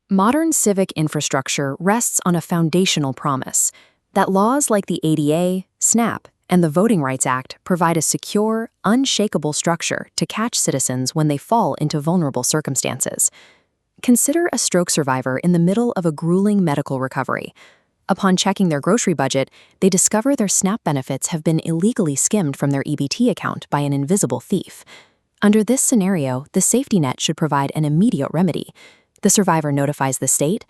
Modern civic infrastructure rests on a foundational promise that laws like the ADA, SNAP, and the Voting Rights Act provide a secure, unshakable structure to catch citizens when they fall into vulnerable circumstances. Consider a stroke survivor in the middle of a grueling medical recovery. Upon checking their grocery budget, they discover their SNAP benefits have been illegally skimmed from their EBT account by an invisible thief. Under this scenario, the safety net should provide an immediate remedy. The survivor notifies the state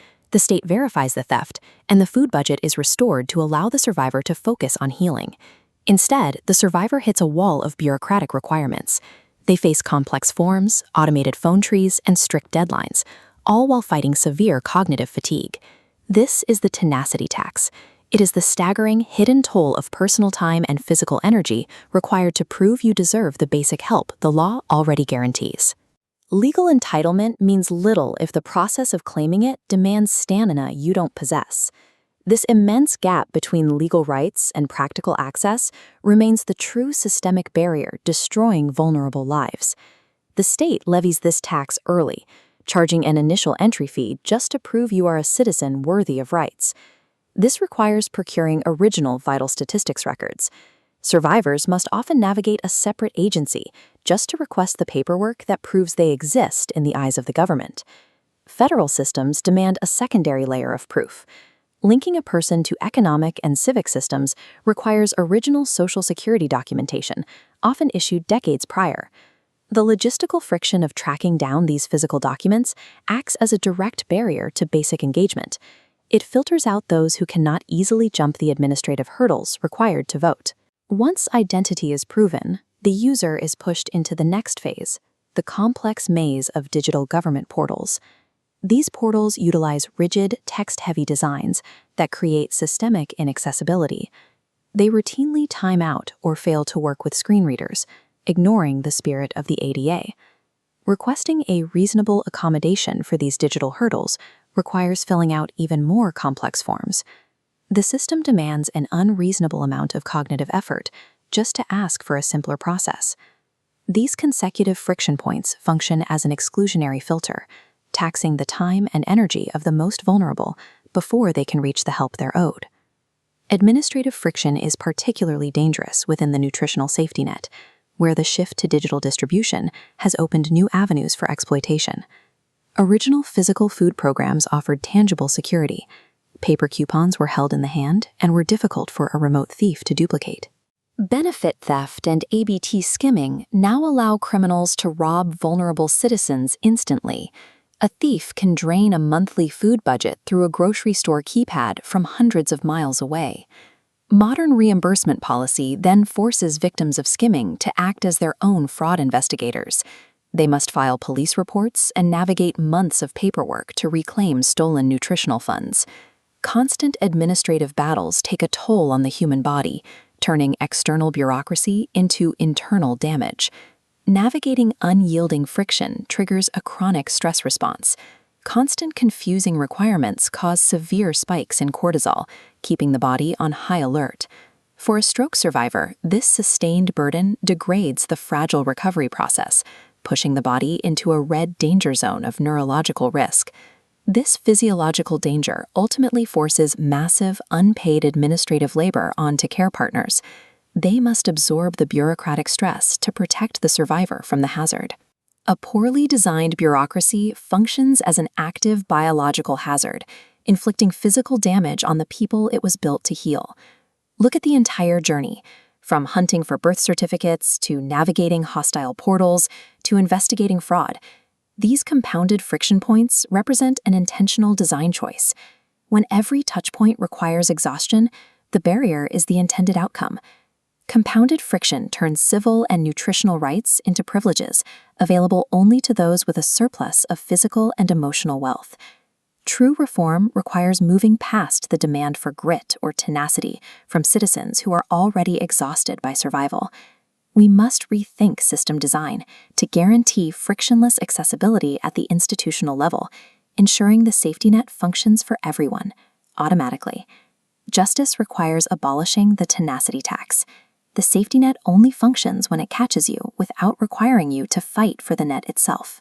verifies the theft, and the food budget is restored to allow the survivor to focus on healing. Instead, the survivor hits a wall of bureaucratic requirements. They face complex forms, automated phone trees, and strict deadlines, all while fighting severe cognitive fatigue. This is the Tenacity Tax. It is the staggering, hidden toll of personal time and physical energy required to prove you deserve the basic help the law already guarantees. Legal entitlement means little if the process of claiming it demands stamina you don't possess. This immense gap between legal rights and practical access remains the true systemic barrier destroying vulnerable lives. The state levies this tax early, charging an initial entry fee just to prove you are a citizen worthy of rights. This requires procuring original vital statistics records. Survivors must often navigate a separate agency just to request the paperwork that proves they exist in the eyes of the government. Federal systems demand a secondary layer of proof. Linking a person to economic and civic systems requires original Social Security documentation, often issued decades prior. The logistical friction of tracking down these physical documents acts as a direct barrier to basic engagement. It filters out those who cannot easily jump the administrative hurdles required to vote. Once identity is proven, the user is pushed into the next phase, the complex maze of digital government portals. These portals utilize rigid, text-heavy designs that create systemic inaccessibility. They routinely time out or fail to work with screen readers, ignoring the spirit of the ADA. Requesting a reasonable accommodation for these digital hurdles requires filling out even more complex forms. The system demands an unreasonable amount of cognitive effort just to ask for a simpler process. These consecutive friction points function as an exclusionary filter, taxing the time and energy of the most vulnerable before they can reach the help they're owed. Administrative friction is particularly dangerous within the nutritional safety net, where the shift to digital distribution has opened new avenues for exploitation. Original physical food programs offered tangible security. Paper coupons were held in the hand and were difficult for a remote thief to duplicate. Benefit theft and ABT skimming now allow criminals to rob vulnerable citizens instantly. A thief can drain a monthly food budget through a grocery store keypad from hundreds of miles away. Modern reimbursement policy then forces victims of skimming to act as their own fraud investigators. They must file police reports and navigate months of paperwork to reclaim stolen nutritional funds. Constant administrative battles take a toll on the human body, turning external bureaucracy into internal damage. Navigating unyielding friction triggers a chronic stress response. Constant confusing requirements cause severe spikes in cortisol, keeping the body on high alert. For a stroke survivor, this sustained burden degrades the fragile recovery process, pushing the body into a red danger zone of neurological risk. This physiological danger ultimately forces massive, unpaid administrative labor onto care partners. They must absorb the bureaucratic stress to protect the survivor from the hazard. A poorly designed bureaucracy functions as an active biological hazard, inflicting physical damage on the people it was built to heal. Look at the entire journey, from hunting for birth certificates to navigating hostile portals to investigating fraud. These compounded friction points represent an intentional design choice. When every touchpoint requires exhaustion, the barrier is the intended outcome. Compounded friction turns civil and nutritional rights into privileges, available only to those with a surplus of physical and emotional wealth. True reform requires moving past the demand for grit or tenacity from citizens who are already exhausted by survival. We must rethink system design to guarantee frictionless accessibility at the institutional level, ensuring the safety net functions for everyone, automatically. Justice requires abolishing the tenacity tax. The safety net only functions when it catches you without requiring you to fight for the net itself.